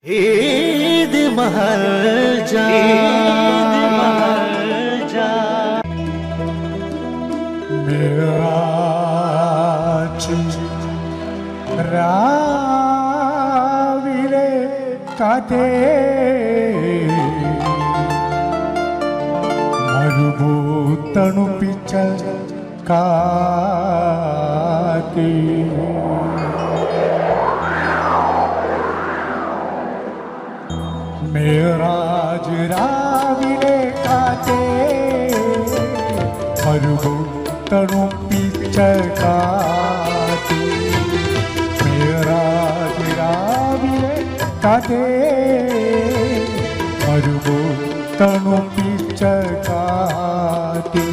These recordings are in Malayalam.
ईद महल जा രാവിലെ കഥേ മരുഭൂത്തണുപ്പിച്ച കാറ്റേ മേറാജ് രാവിലെ കാറ്റേ മരുഭൂത്തണുപ്പിച്ച കാറ്റേ മേറാജ് രാവിലെ കാറ്റേ മരുഭൂത്തണുപ്പിച്ച കാറ്റേ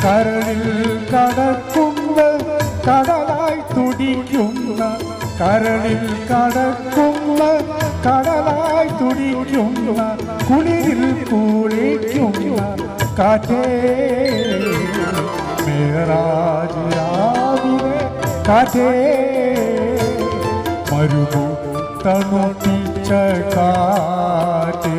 കരളിൽ കടക്കുന്ന കടലായി തുടിക്കുന്ന കരളിൽ കടക്കുന്ന കടലായി തുടിക്കുന്ന കുളിരിൽ കുളിക്കുന്ന കാറ്റേ മേറാജ് രാവിലെ കാറ്റേ മരുഭൂത്തണുപ്പിച്ച കാറ്റേ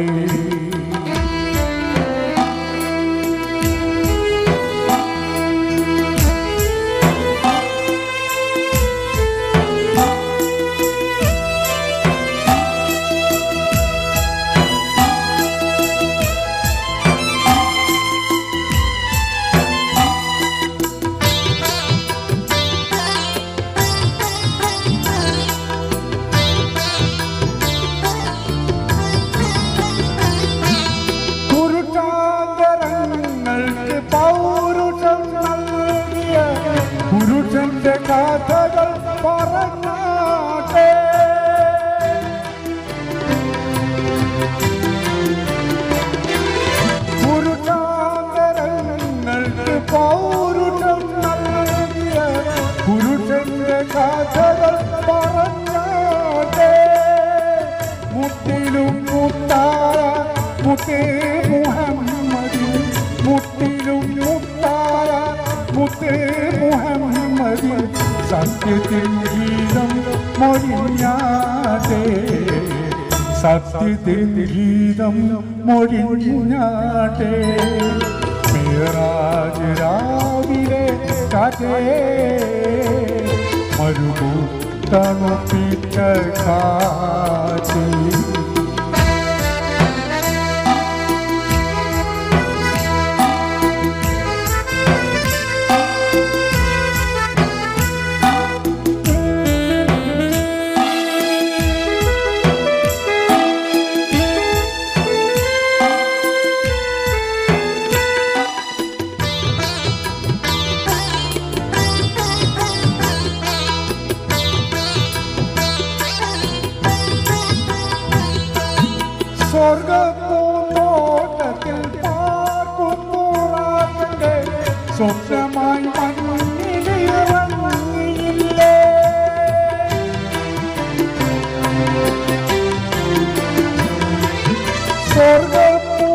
പുരുഷന്റെ കഥകൾ പറഞ്ഞാട്ടെ പുരുഷാന്തരങ്ങൾക്ക് പൗരുഷം നൽകിയ പുരുഷന്റെ കഥകൾ പറഞ്ഞാട്ടെ മുട്ടിലും മുത്തായ മുത്തേ മുഹമ്മദ് മുട്ടിലും മുത്തായ മുത്തേ മുഹമ്മദ് സത്യത്തിൻ ഗീതം മൊഴിഞ്ഞാട്ടെ സത്യത്തിൻ ഗീതം മൊഴിഞ്ഞാട്ടെ മേറാജ് രാവിലെ കാറ്റേ മരുഭൂത്തണുപ്പിച്ച കാറ്റേ സ്വർഗപ്പൂന്തോട്ടത്തിൽ പാർക്കുമ്പോഴാകട്ടെ സ്വപ്നമായി മണ്ണിലിറങ്ങിയില്ലേ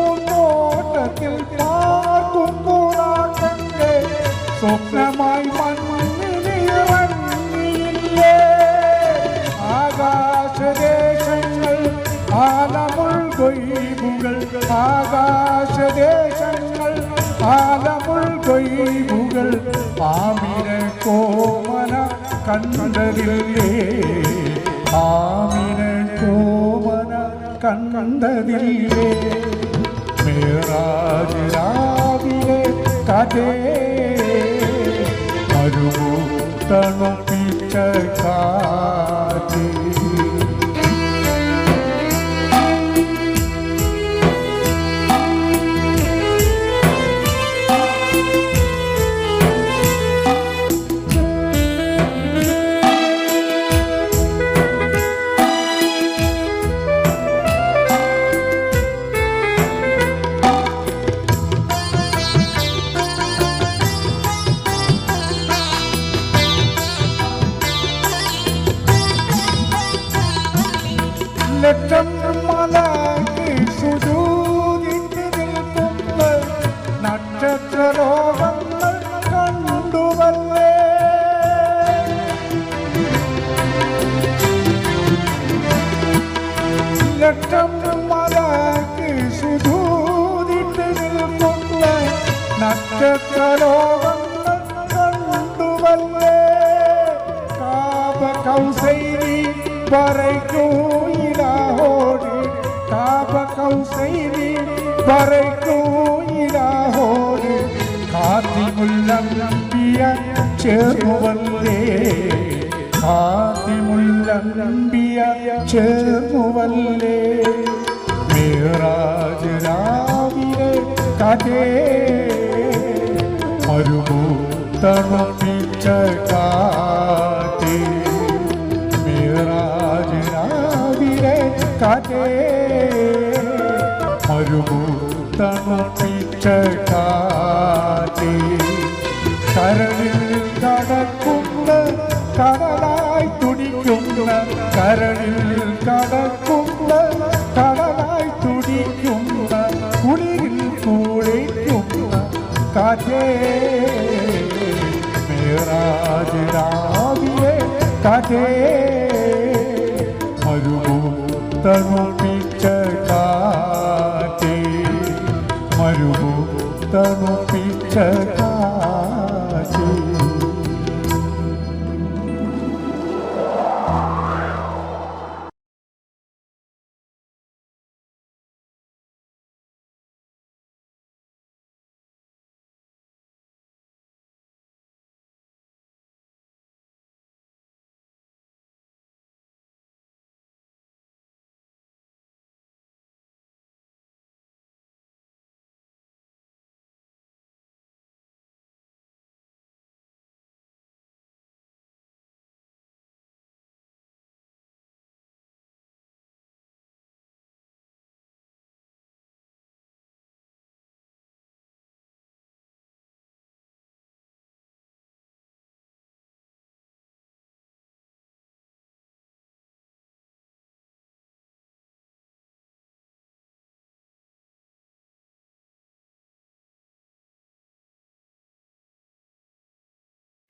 സ്വർഗപ്പൂന്തോട്ടത്തിൽ പാർക്കുമ്പോഴാകട്ടെ സ്വപ്നമായി മണ്ണിലിറങ്ങിയില്ലേ ആകാശദേശങ്ങൾ ആലമുൾകൊയ്വുകൾ ആകാശദേശങ്ങൾ ആലമുൾകൊയ്വുകൾ ആമിനെ കോമന കണ്ടതില്ലേ ആമിനെ കോമന കണ്ടതില്ലേ മേറാജ് രാവിലെ കാറ്റേ മരുഭൂത്തണുപ്പിച്ച കാറ്റേ ലക്ഷം മലക്ക് സുജൂദിച്ച് നിൽക്കുന്ന നക്ഷത്രലോകങ്ങൾ കണ്ടുവല്ലേ ഏഴറ്റം മലക്ക് സുജൂദിട്ട് നിൽക്കുന്ന നക്ഷത്രലോകങ്ങൾ കണ്ടുവല്ലേ കാബ കൗസൈനി വരയ്ക്കും ഇലാഹോട് കാബ കൗസൈനി വരയ്ക്കും ഇലാഹോട് ഖാതിമുല്ലംബിയ ചേർന്നുവല്ലേ ഖാതിമുല്ലംബിയ ചേർന്നുവല്ലേ മിഅ്റാജ് രാവിലെ കഥേ മരുഭൂതണുപ്പിച്ച കാറ്റേ മിഅ്റാജ് രാവിലെ കഥേ മരുഭൂതണുപ്പിച്ച കാറ്റേ കരളിൽ കടക്കുന്ന കടലായി തുടിക്കുന്ന കരളിൽ കടക്കുന്ന കടലായി തുടിക്കുന്ന കുളിരിൽ കുളിക്കുന്ന കാറ്റേ മിഅ്റാജ് രാവിലെ കാറ്റേ മരുഭൂതണുപ്പിച്ച കാറ്റേ മരുഭൂതണുപ്പിച്ച കാറ്റേ.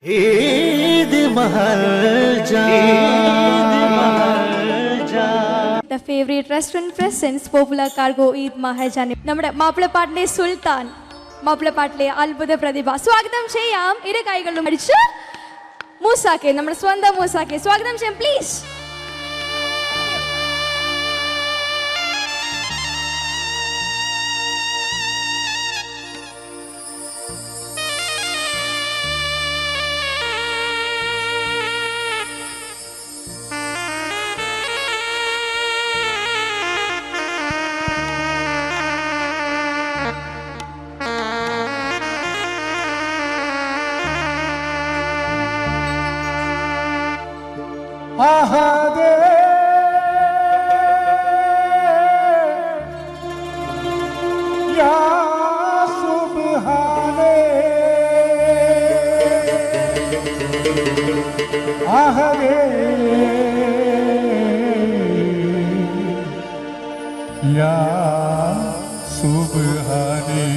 Eid Mahraja The favorite restaurant presents popular cargo Eid Mahajani. നമ്മുടെ മാപ്പിളപ്പാട്ടിലെ സുൽത്താൻ മാപ്പിളപ്പാട്ടിലെ അത്ഭുത പ്രതിഭ സ്വാഗതം ചെയ്യാം. ഇരു കൈകളും അടിച്ച് മൂസാക്കെ നമ്മുടെ സ്വന്തം മൂസാക്കെ സ്വാഗതം ചെയ്യാം please. ahade ya subhane ahade ya subhane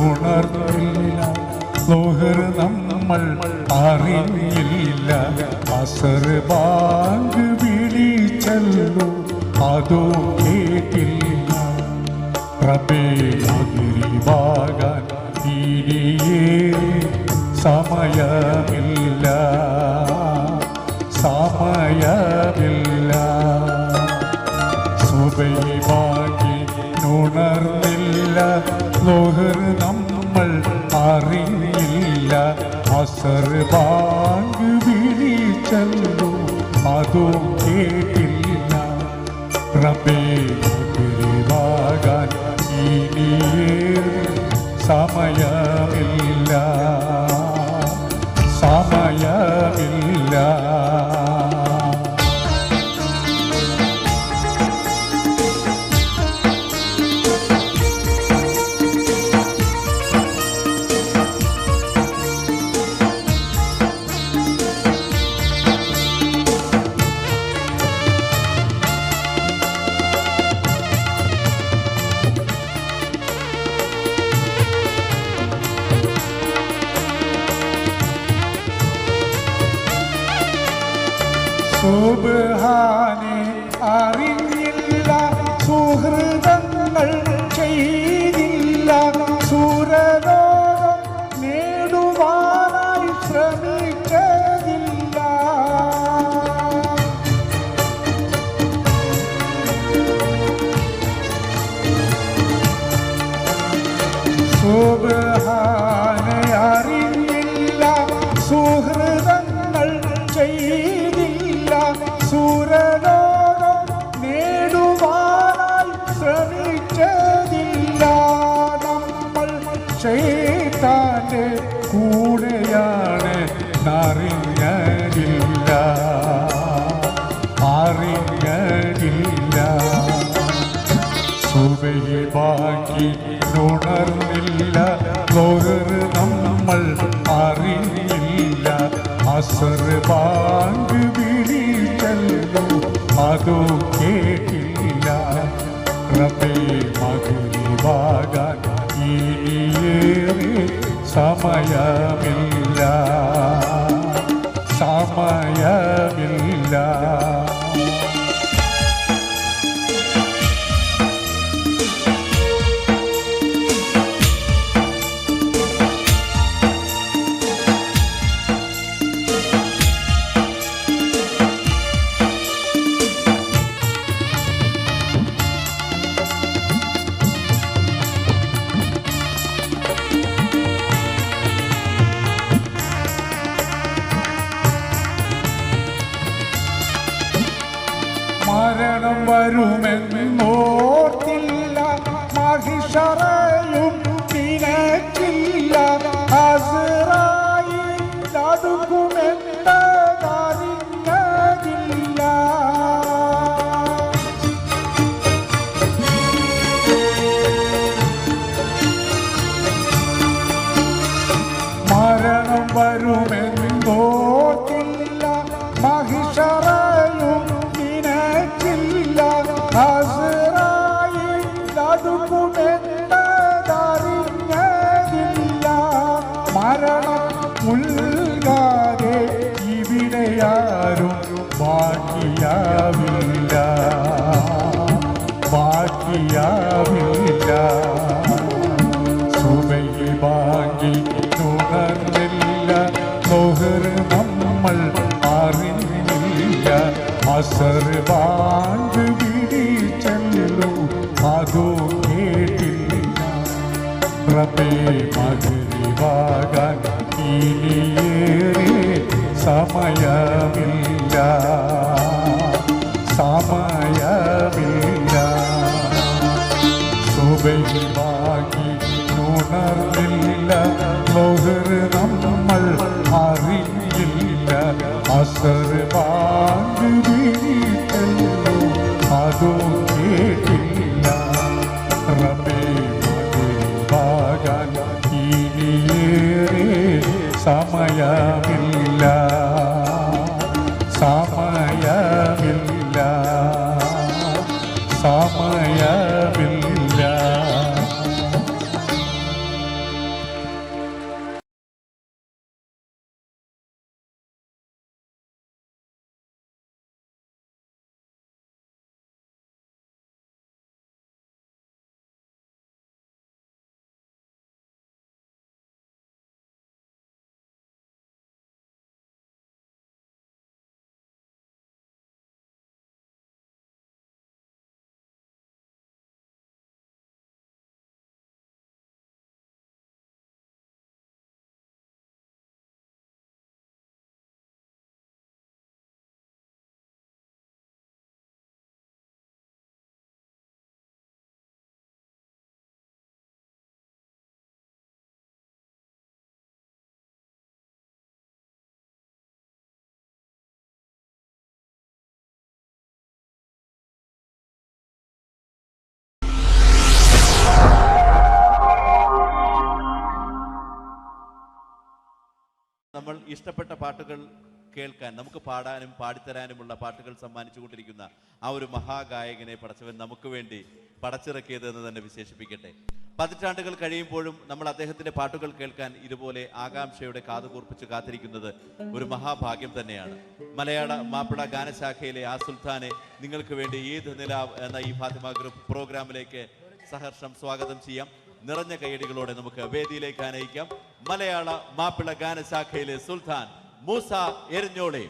ഉണർന്നില്ല ലോഹർ നമ്മൾ അറിഞ്ഞില്ല അസർ ബാങ്ക് വിളിച്ചല്ലോ അതോ കേട്ടില്ല റബ്ബേ അതിരിവാകാൻ ഇനിയേറെ സമയമില്ല സമയമില്ല സുബൈവാകി ഉണർന്നില്ല ലോഹർ നമ്മൾ അറിഞ്ഞില്ല അസർ ബാങ്ക് വിളിച്ചല്ലോ അതോ കേട്ടില്ല റബ്ബേ അതിരിവാകാൻ ഇനിയേറെ സമയമില്ല സമയമില്ല സുബ്ഹാനെ അറിഞ്ഞില്ല, സുഹൃതങ്ങൾ ചെയ്തില്ല, സുരലോകം നേടുവാനായി ശ്രമിച്ചതില്ല. സുബ്ഹാനെ അറിഞ്ഞില്ല, സുഹൃതങ്ങൾ ചെയ്തില്ല, സുരലോകം നേടുവാനായി ശ്രമിച്ചതില്ല. നമ്മൾ ശൈത്താന്റെ കൂടെയാണ് അറിഞ്ഞില്ല, അറിഞ്ഞില്ല. സുബഹി ബാക്കി ഉണർന്നില്ല, ലോഹർ നമ്മൾ അറിയില്ല. അസർ ബാങ്ക് വിളിച്ചല്ലോ, അതോ കേട്ടില്ല. റബ്ബേ മഗ്‌രിബാകാൻ ഇനിയേറെ സമയമില്ല, സമയമില്ല. മരണം വരുമെന്നോർത്തില്ല, മഹിഷറയും നിനക്കില്ല. അസ്റായീൽ അടുക്കുമെന്നതറിഞ്ഞതില്ല. മരണം വരുമെന്നോർത്തില്ല, മഹിഷറയും അസ്റായീൽ അടുക്കുമെന്നതറിഞ്ഞതില്ല. മരണം ഉൽകാതെ ഇവിടെയാരും ബാക്കിയാവില്ല, ബാക്കിയാവില്ല. സുബഹി ബാങ്കി ഉണർന്നില്ല, ലോഹർ നമ്മൾ അറിഞ്ഞില്ല. അസർ ബാങ്ക് വിളിച്ചല്ലോ, അതോ കേട്ടില്ല. റബ്ബേ മഗ്‌രിബാകാൻ ഇനിയേറെ സമയമില്ല, സമയമില്ല. സുബഹി ബാങ്കി ഉണർന്നില്ല, ലോഹർ നമ്മൾ അറിയില്ല. അസർ ബാങ്ക് വിളിച്ചല്ലോ, അതോ കേട്ടില്ല. റബ്ബേ മഗ്‌രിബാകാൻ ഇനിയേറെ സമയമില്ല, സമയമില്ല, സമയമില്ല. നമ്മൾ ഇഷ്ടപ്പെട്ട പാട്ടുകൾ കേൾക്കാൻ, നമുക്ക് പാടാനും പാടിത്തരാനുമുള്ള പാട്ടുകൾ സമ്മാനിച്ചുകൊണ്ടിരിക്കുന്ന ആ ഒരു മഹാഗായകനെ പടച്ചവൻ നമുക്ക് വേണ്ടി പടച്ചിറക്കിയത് എന്ന് തന്നെ വിശേഷിപ്പിക്കട്ടെ. പതിറ്റാണ്ടുകൾ കഴിയുമ്പോഴും നമ്മൾ അദ്ദേഹത്തിന്റെ പാട്ടുകൾ കേൾക്കാൻ ഇതുപോലെ ആകാംക്ഷയോടെ കാതുകൂർപ്പിച്ച് കാത്തിരിക്കുന്നത് ഒരു മഹാഭാഗ്യം തന്നെയാണ്. മലയാള മാപ്പിള ഗാനശാഖയിലെ ആ സുൽത്താനെ നിങ്ങൾക്ക് വേണ്ടി ഈദ് നിലാവ് എന്ന ഈ ഫാത്തിമ ഗ്രൂപ്പ് പ്രോഗ്രാമിലേക്ക് സഹർഷം സ്വാഗതം ചെയ്യാം. നിറഞ്ഞ കൈയടികളോടെ നമുക്ക് വേദിയിലേക്ക് ആനയിക്കാം മലയാള മാപ്പിള ഗാനശാഖയിലെ സുൽത്താൻ മൂസ എരിഞ്ഞോളി.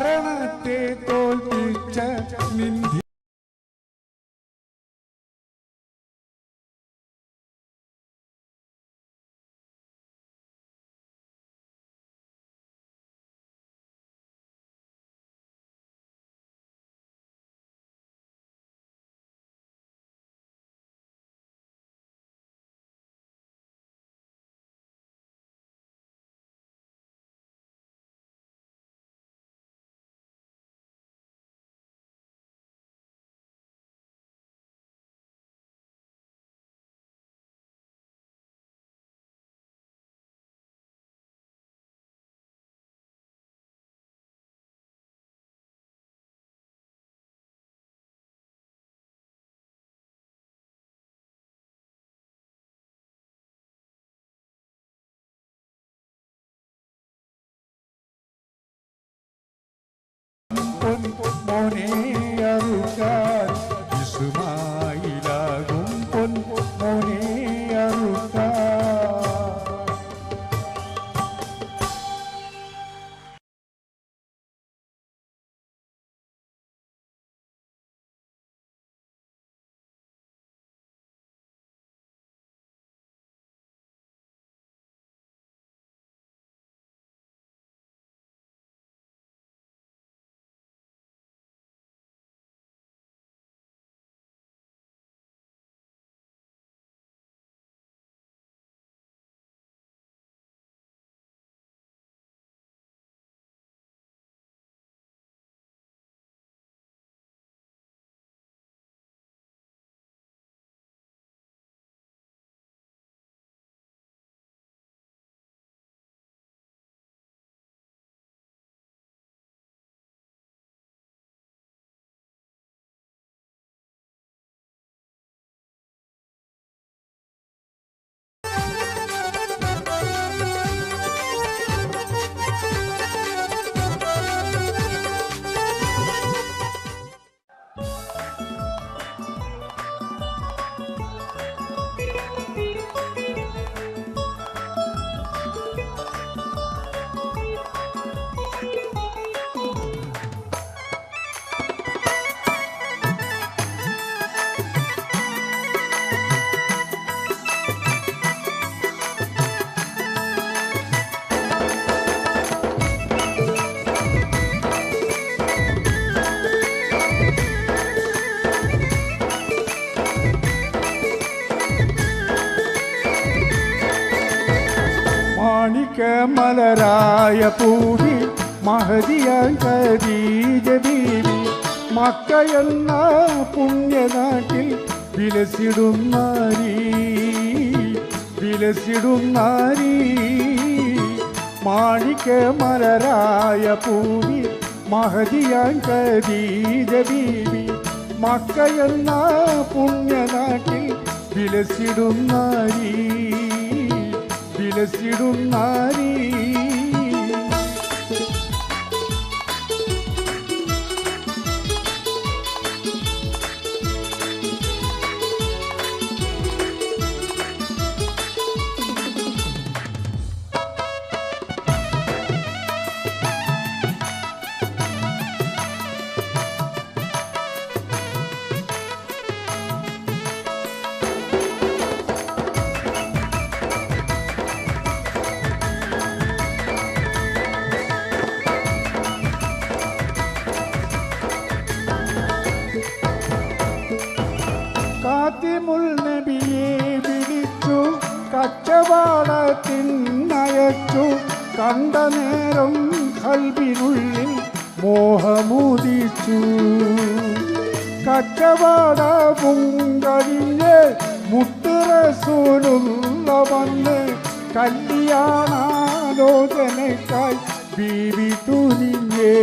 മരണത്തെ തോൽപ്പിച്ച നിന്ധി പൊൻമോനെ അറുക്കാൻ ഇസ്മായിലാകും പൊൻമോനെ അറുക്കാൻ മാണിക്യമലരായ പൂവി മഹതിയാൻ ഖദീജ ബീവി മക്കയെന്ന പുണ്യനാട്ടിൽ വിലസിടുന്നാരി മാണിക്യമലരായ പൂവി മഹതിയാൻ ഖദീജ ബീവി മക്കയെന്ന പുണ്യനാട്ടിൽ വിലസിടുന്നാരി ഫാത്തിമുൽ നബിയെ വിളിച്ചു കച്ചവാടത്തിനയച്ചു കണ്ട നേരം ഖൽബിനുള്ളിൽ മോഹമുദിച്ചു കച്ചവാടവും കഴിഞ്ഞ് മുത്ത് റസൂലുള്ള വന്ന് കല്യാണാലോചനയ്ക്കായി ബീബി തുനിഞ്ഞേ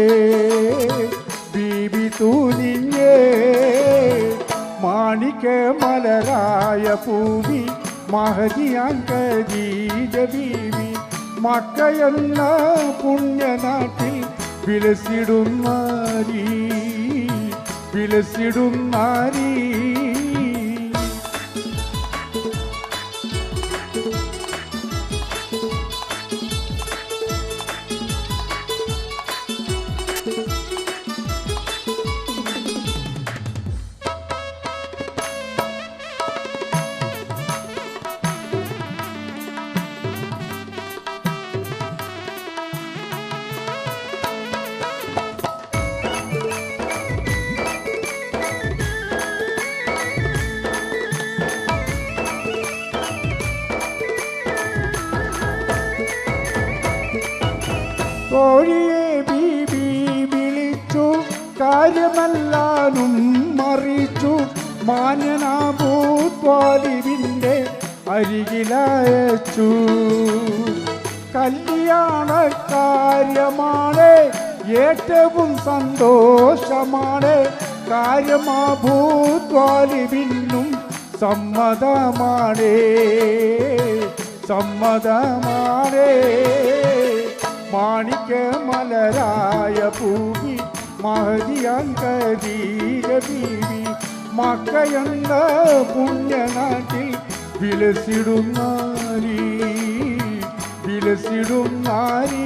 മാണിക്യമലരായ പൂവി മഹദിയാൻ ഖദീജ ബീവി മക്കയെന്ന പുണ്യനാട്ടിൽ വിലസിടുന്നാരി കോഴിയെ ബീബി വിളിച്ചു കാര്യമെല്ലാനും അറിയിച്ചു മാന്യനാഭൂത്വാലിവിൻ്റെ അരികിലയച്ചു കല്യാണ കാര്യമാണ് ഏറ്റവും സന്തോഷമാണ് കാര്യമാഭൂത്വാലിവിനും സമ്മതമാണ് സമ്മതമാണ് മാണിക്യമലരായ പൂവി മഹതിയാൻ ഖദീജ ബീവി മക്കയെന്ന പുണ്യനാട്ടിൽ വിലസിടും നാരി വിലസിടും നാരി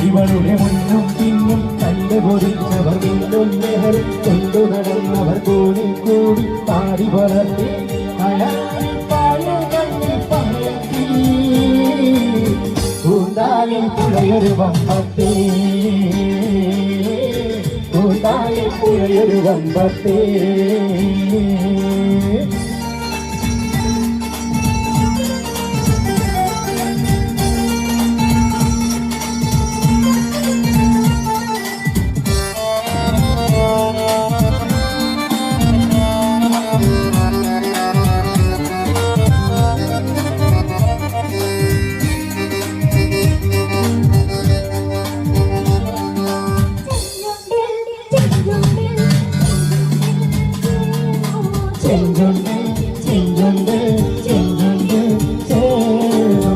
ഇവളുടെ മുന്നും പിന്നും കണ്ടുപൊതിച്ചവർ വീണ്ടും നെഹറി കൊണ്ടു നടന്നവർ കൂടി കൂടി പാടി വളർത്തി കൂട്ടായും പുഴയൊരു വമ്പത്തേ കൂട്ടായും പുഴയൊരു വമ്പത്തേ ചെഞ്ചുണ്ട് ചെഞ്ചുണ്ട് ചേർന്നു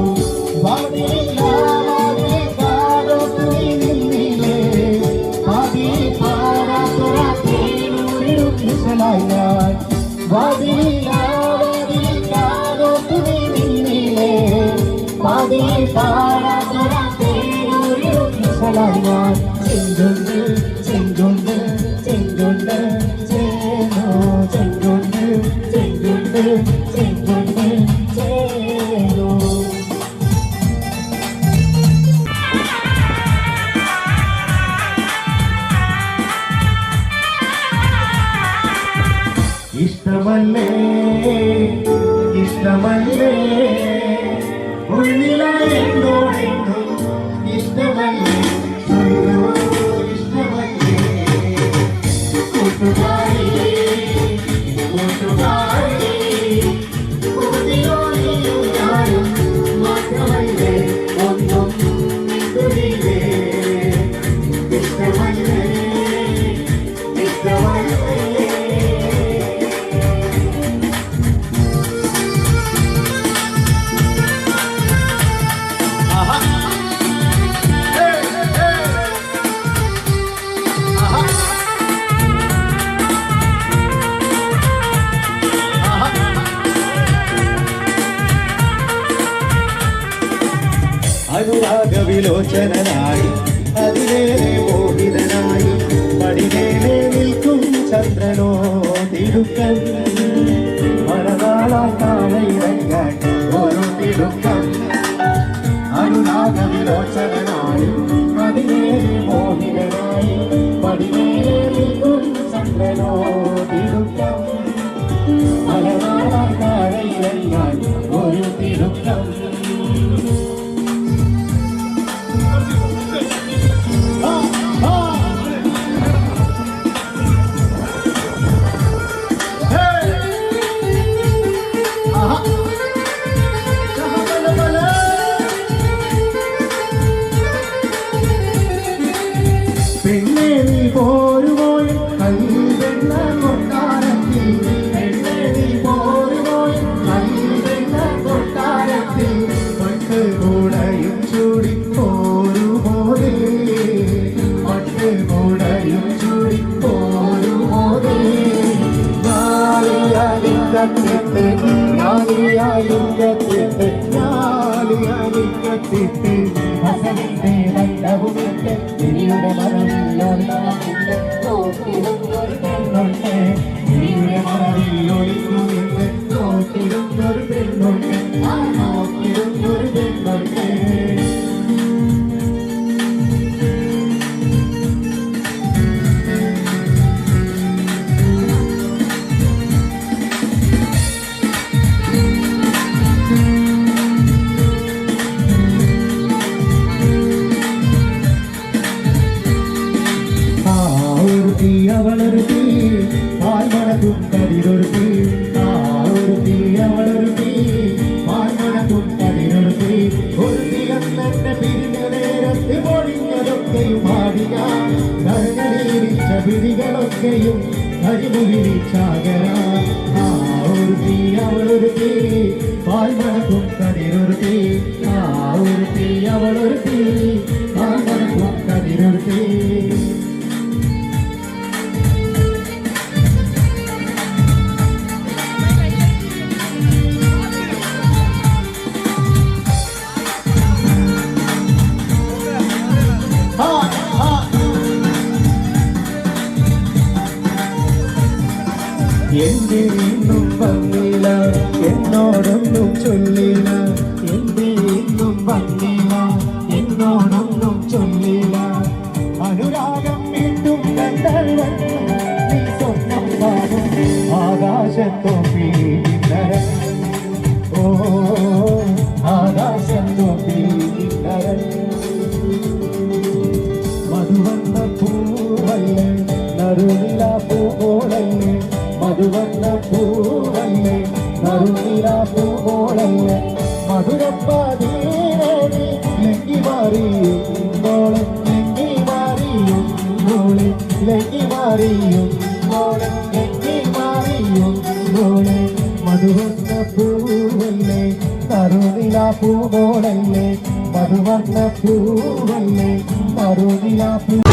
ചെഞ്ചുണ്ട് ചെഞ്ചുണ്ട് ചെഞ്ചുണ്ട് ചേനോ ചെഞ്ചുണ്ട് ചെഞ്ചുണ്ട് ചെഞ്ചുണ്ട് ചേനോ ഇഷ്ടമല്ലേ ഇഷ്ടമല്ലേ ഉള്ളിലായെന്നോടെന്നും ഇഷ്ടമല്ലേ ഇഷ്ടമല്ലേ കൂട്ടുകാരി കൂട്ടുകാരി കൂടിയോടിയും ഞാനും മാത്രമല്ലേ ഒന്നും തുടിയിലേ ഇഷ്ടമല്ലേ ഇഷ്ടമല്ലേ അനുരാഗവിലോചനായി അതിലേറെ മോഹിതനായി പടിമേലെ നിൽക്കും ചന്ദ്രനോ തിടുക്കം മലനാളായി താഴെയിറങ്ങാൻ ഒരു തിടുക്കം അനുരാഗവിലോചനായി അതിലേറെ മോഹിതനായി പടിമേലെ നിൽക്കും ചന്ദ്രനോ തിടുക്കം മലനാളായി താഴെയിറങ്ങാൻ ഒരു തിടുക്കം പെണ്ണേ നീ പോരുപോയ കൽവെണ്ണ കൊട്ടാരത്തിൽ പെണ്ണേ നീ പോരുപോയ കൽവെണ്ണ കൊട്ടാരത്തിൽ മട്ട് കൂടയും ചൂടി പോരുപോതേ മട്ട് കൂടയും ചൂടി പോരുപോതേ ഞാലിയാലിക്കത്തിട്ട് ഞാലിയാലിക്കത്തിട്ട് ഞാലിയാലിക്കത്തിട്ട് ഹസനിന്റെ ബന്ധവുമിട്ട് തിരിയുടെ മറവിലൊളിക്കുന്നുണ്ട് തോട്ടിടുന്നൊരു പെണ്ണുണ്ട് തിരിയുടെ മറവിലൊളിക്കുന്നുണ്ട് തോട്ടിടുന്നൊരു പെണ്ണുണ്ട് ആ നോക്കിടുന്നൊരു പെണ്ണുണ്ട് അവളൊരുത്തി പാൽമണക്കും കതിരൊരുത്തി ഒരുത്തി അവളൊരുത്തി പാൽമണക്കും കതിരൊരുത്തി ഒരുത്തിയെന്നെ പിരിഞ്ഞ നേരത്ത് പൊഴിഞ്ഞതൊക്കെയും ആടിയ നരകീരിച്ച പിടികളൊക്കെയും കരിമുകിരിച്ചാകര ഒരുത്തി അവളൊരുത്തി പാൽമണക്കും കതിരൊരുത്തി ഒരുത്തി അവളൊരുത്തി പാൽമണക്കും കതിരൊരുത്തി എന്റെ ഇന്നും വന്നില്ല എന്നോടൊന്നും ചൊല്ലില്ല എന്റെ ഇന്നും വന്നില്ല എന്നോടൊന്നും ചൊല്ലില്ല അനുരാഗം വീണ്ടും കണ്ടാൽ നീ സ്വപ്നം കാണും ആകാശത്തോ പീഡിതരൻ ഓ ആകാശത്തോ പീഡിതരൻ മധുവന്ന പൂവല്ലേ നറുനില പൂവോളല്ലേ മധുവന്ന പൂവല്ലേ നറുനില പൂവോളല്ലേ മധുരപ്പാതീരേടി ലങ്കി മാറിയും മോളെ ലങ്കി മാറിയും മോളെ ലങ്കി മാറിയും മോളെ ലങ്കി മാറിയും മോളെ മധുവർണ്ണ പൂവല്ലേ നറുനിലാ പൂമോളല്ലേ മധുവർണ്ണ പൂവല്ലേ നറുനിലാ പൂ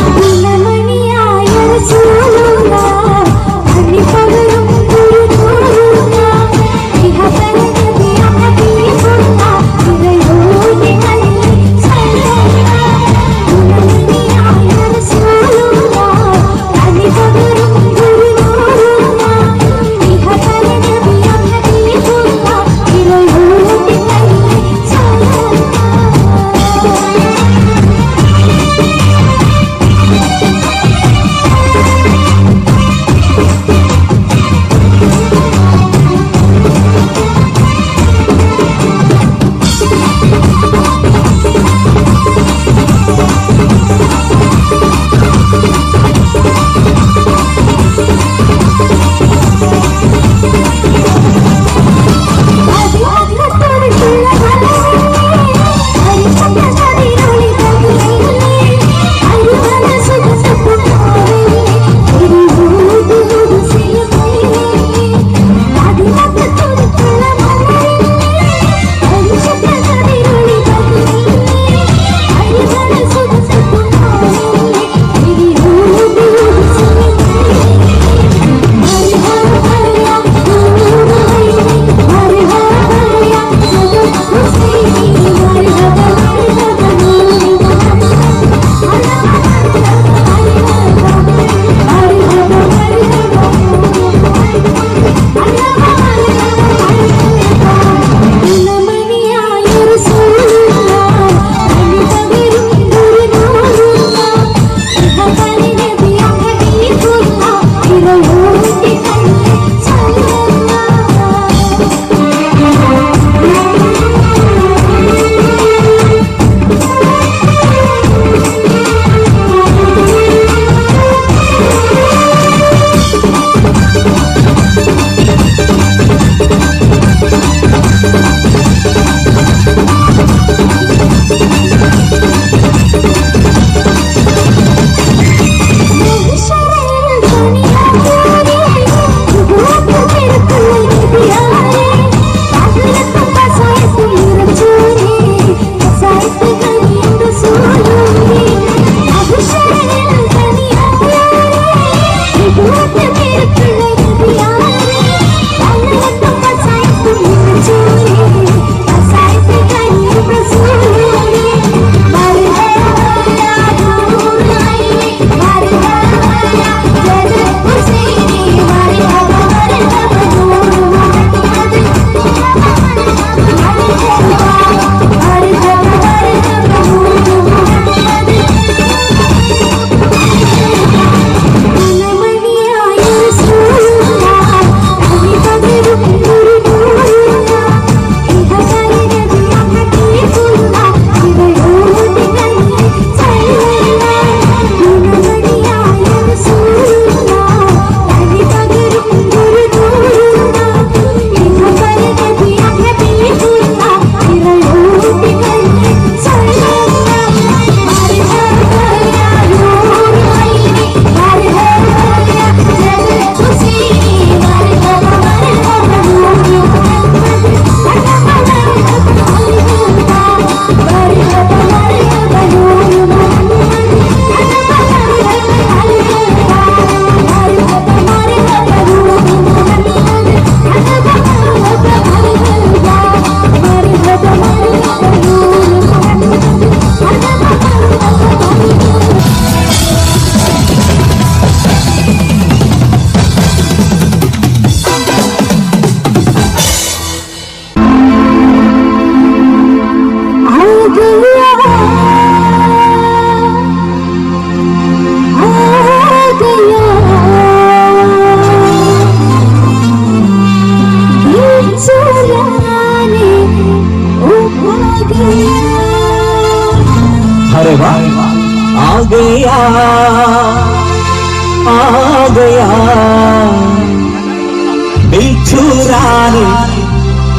चुराने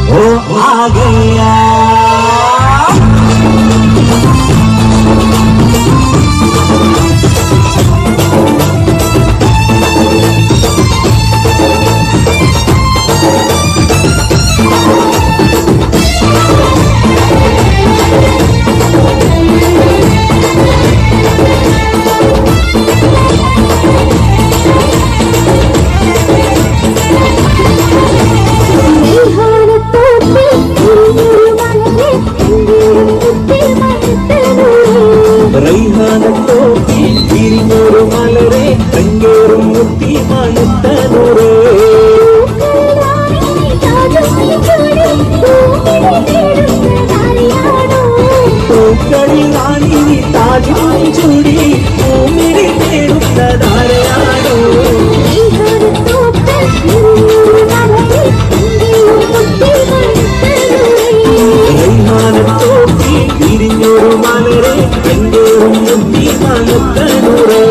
वो आ गया। റൈഹാനത്തോപ്പി തിരിഞ്ഞൊരു മലരെ കങ്ങേറും മുത്തി മണത്തനൂറേ പൂക്കളിൽ നാണിനി താജുമായി ചൂടി പൂമിഴി തേടുന്നതാരയാണോ റൈഹാനത്തോപ്പി തിരിഞ്ഞൊരു മലരെ കങ്ങേറും മുത്തി മണത്തനൂറേ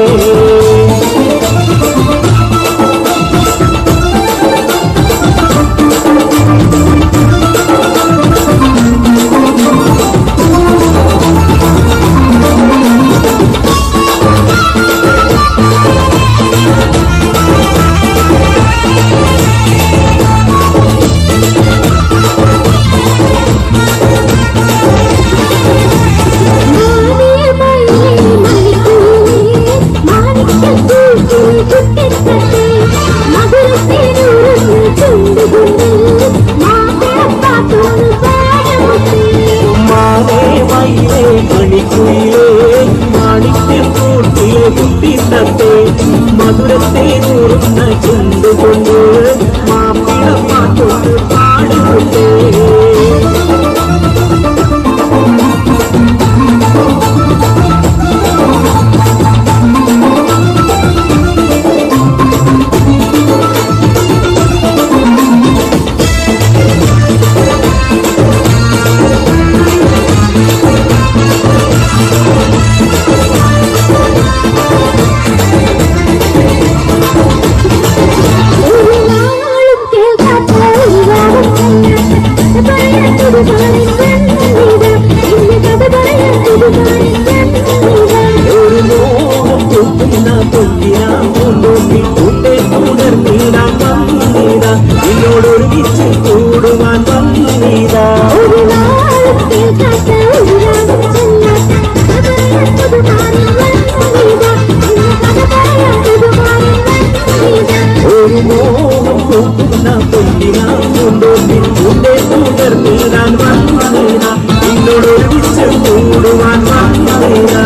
മധുരത്തെ നൂറുന്ന ചുണ്ടുകൊണ്ട് മാപ്പിള പാട്ടോട് പാടുകൊണ്ടേ എന്നോടൊരുമിച്ച് കൂടുവാൻ വന്നീതാ ഒരു മോഹം പൂക്കുന്ന പൊന്നിനാ പൂന്തോപ്പിൽ പൂണ്ടേ തുടർന്നീരാൻ വന്നീതാ എന്നോടൊരുമിച്ച് കൂടുവാൻ വന്നീതാ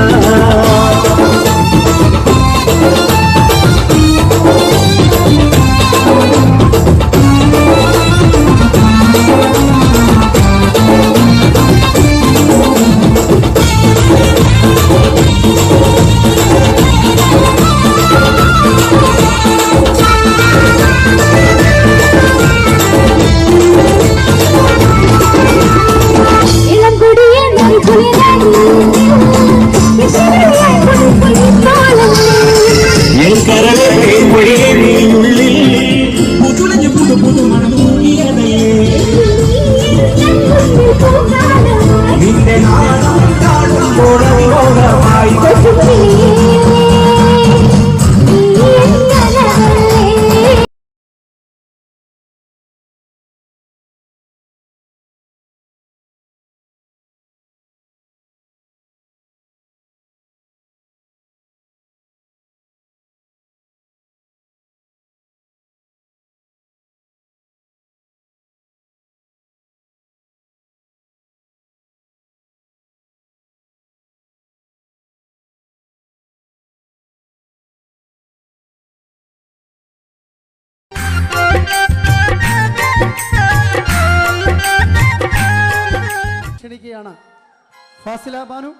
ക്ഷണിക്കുകയാണ് ഫാസില ബാനു.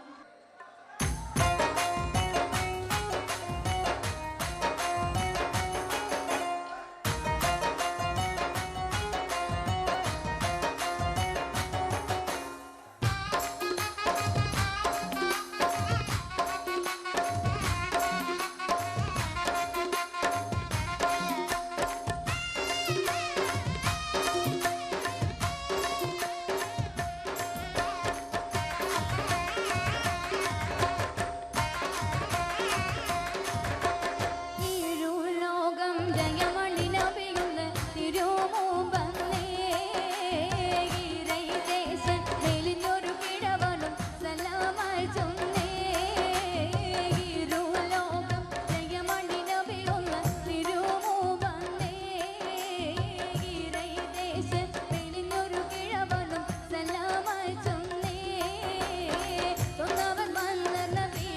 Nabiyun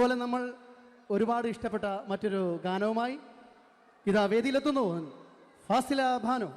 ഇതുപോലെ നമ്മൾ ഒരുപാട് ഇഷ്ടപ്പെട്ട മറ്റൊരു ഗാനവുമായി ഇതാ വേദിയിലെത്തുന്നു ഫാസില ഭാനു.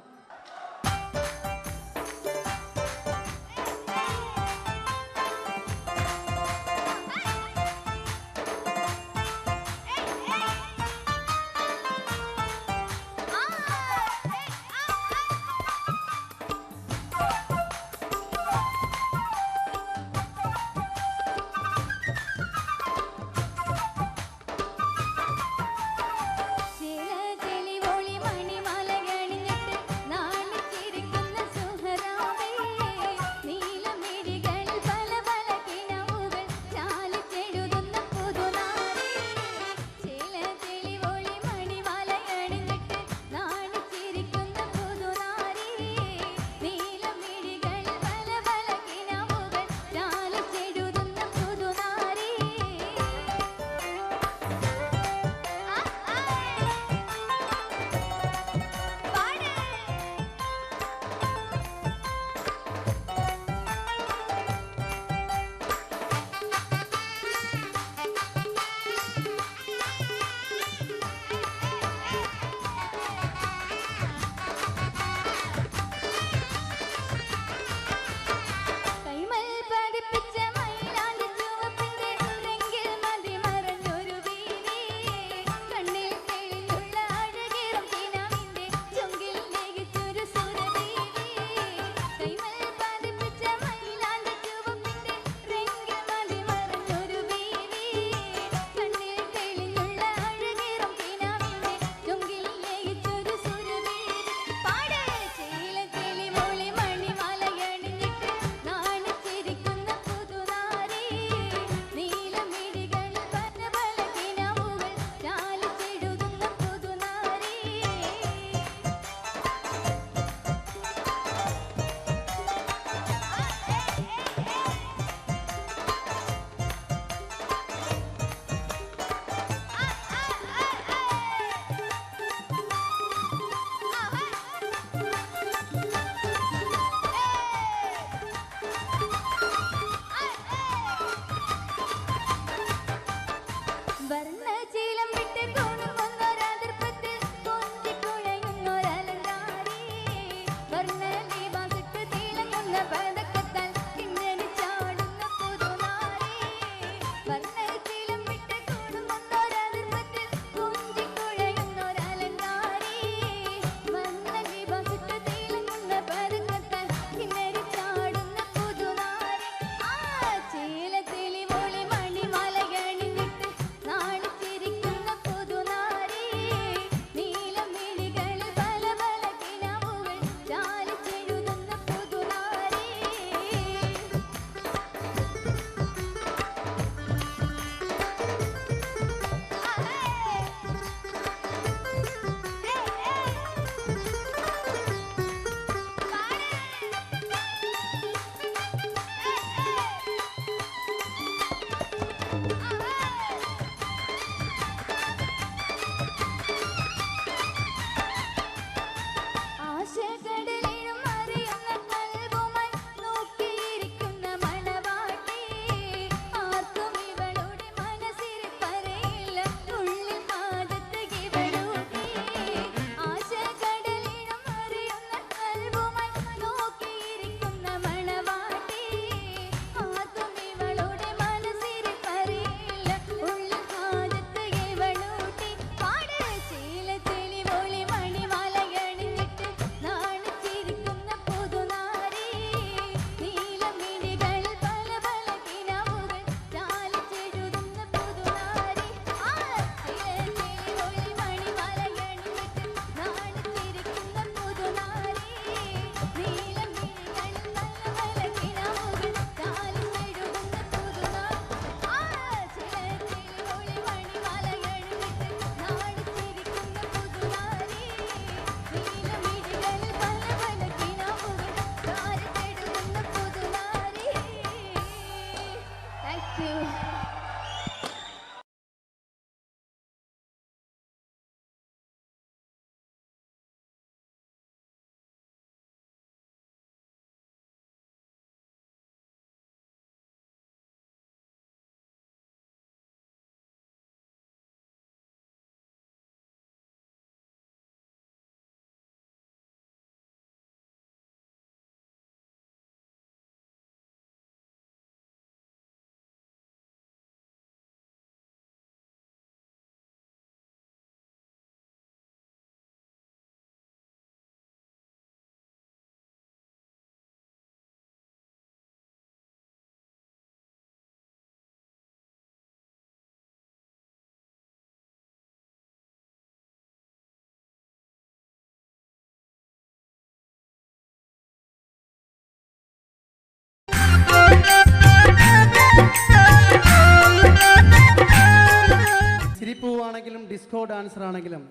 ആണെങ്കിലും ഡിസ്കോ ഡാൻസർ ആണെങ്കിലും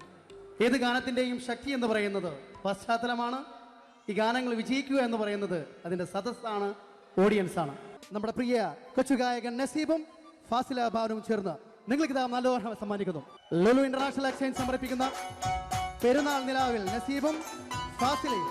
ഏത് ഗാനത്തിൻ്റെയും ശക്തി എന്ന് പറയുന്നത് പശ്ചാത്തലമാണ്. ഈ ഗാനങ്ങൾ വിജയിക്കുക എന്ന് പറയുന്നത് അതിൻ്റെ സദസ്സാണ്, ഓഡിയൻസാണ്. നമ്മുടെ പ്രിയ കൊച്ചു ഗായകൻ നസീബും ഫാസില ബാനും ചേർന്ന് നിങ്ങൾക്ക് ഇതാ നല്ല ഓർമ്മ സമ്മാനിക്കുന്നു. ലുലു ഇന്റർനാഷണൽ എക്സ്ചേഞ്ച് സമർപ്പിക്കുന്ന പെരുന്നാൾ നിലാവിൽ നസീബും ഫാസിലയും.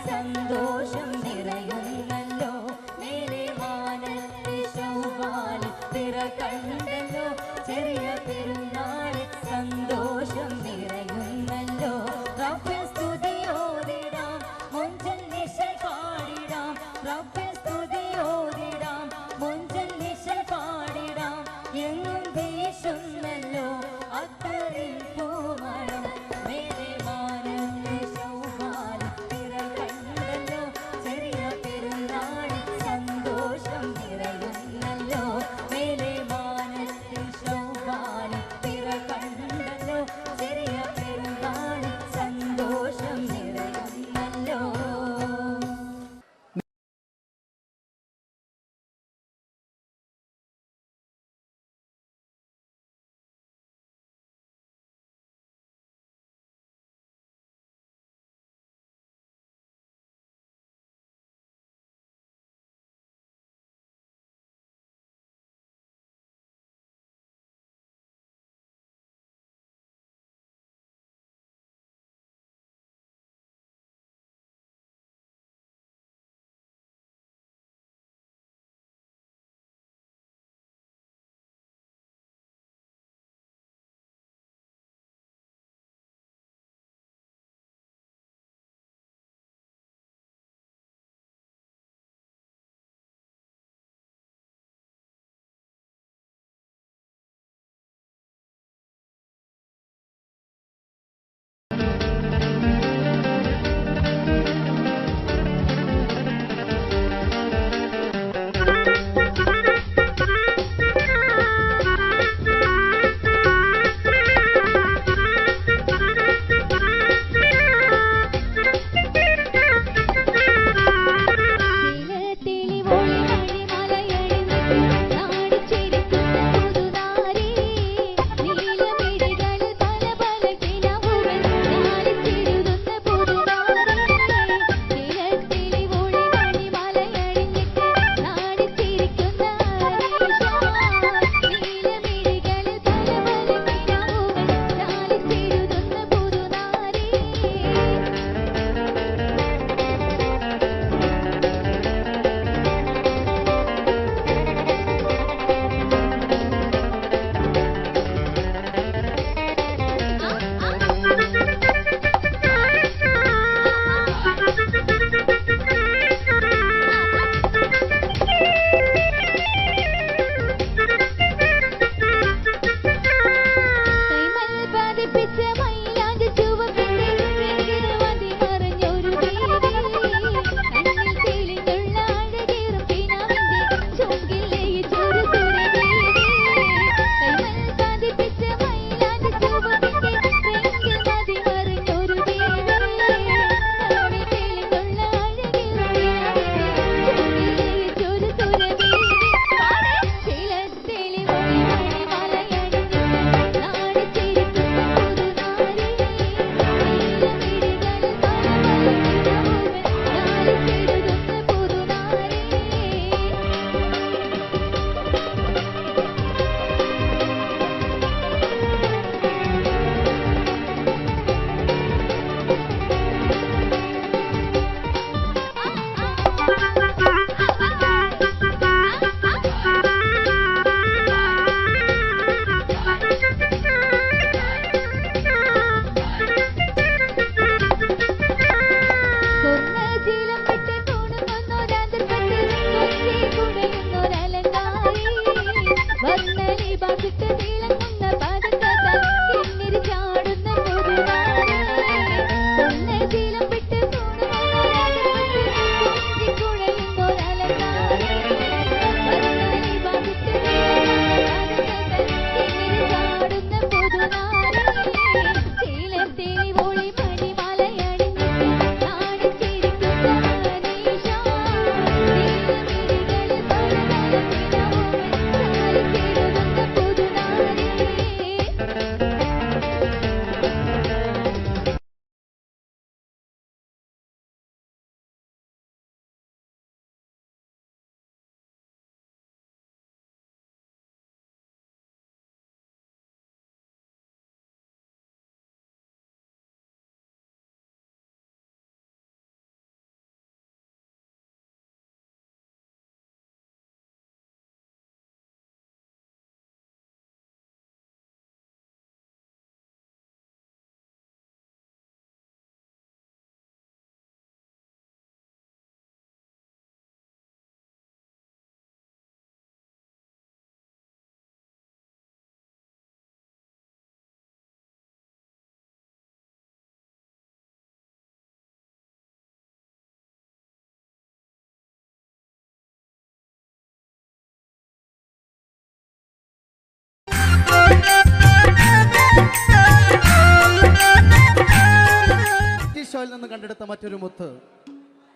സന്തോഷം നിറയുന്നല്ലോ മേലെ വാനത്തെ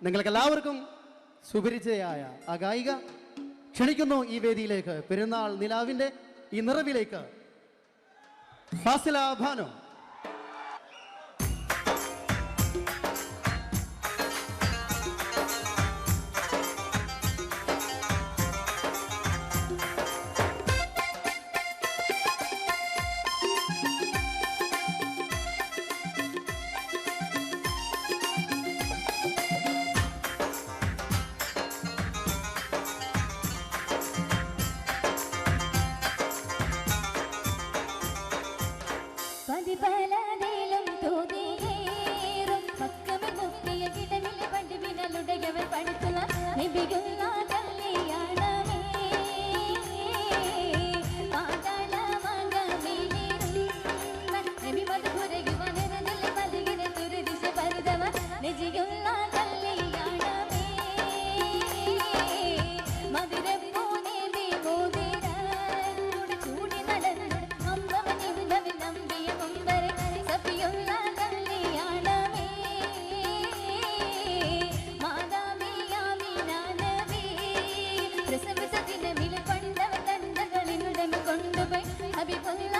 നിങ്ങൾക്കെല്ലാവർക്കും സുപരിചയായ ആ ഗായിക ക്ഷണിക്കുന്നു ഈ വേദിയിലേക്ക്. പെരുന്നാൾ നിലാവിൻ്റെ ഈ നിറവിലേക്ക് ഫാസില ഭാനു. പതിപലതിലും തോതിയേറും പക്കമിൽ മുക്കിയ കിടമിലെ പണ്ടുവിനലുടയവർ പഠിച്ചുള്ള നബിയുള്ള കല്യാണമേ പാതാളമകമിലിരുന്ന നബി മധുരകി വനരനിൽ മലകിന തുരുദിശ പരുതവ നജിയുള്ള കല്യാണമേ മധുരപ്പൂ നബി മോതിരനുടെ ചൂടി നടന്നു അമ്പവനിന്നവൻ നമ്പിയ മുമ്പരെ സഫിയുള്ള കല്യാണമേ മാതാവിയാമിന നബി പ്രസവിച്ച ദിനമിൽ കൊണ്ടവ തന്തകളിനുടൻ കൊണ്ടുപോയി ഹബീബുള്ള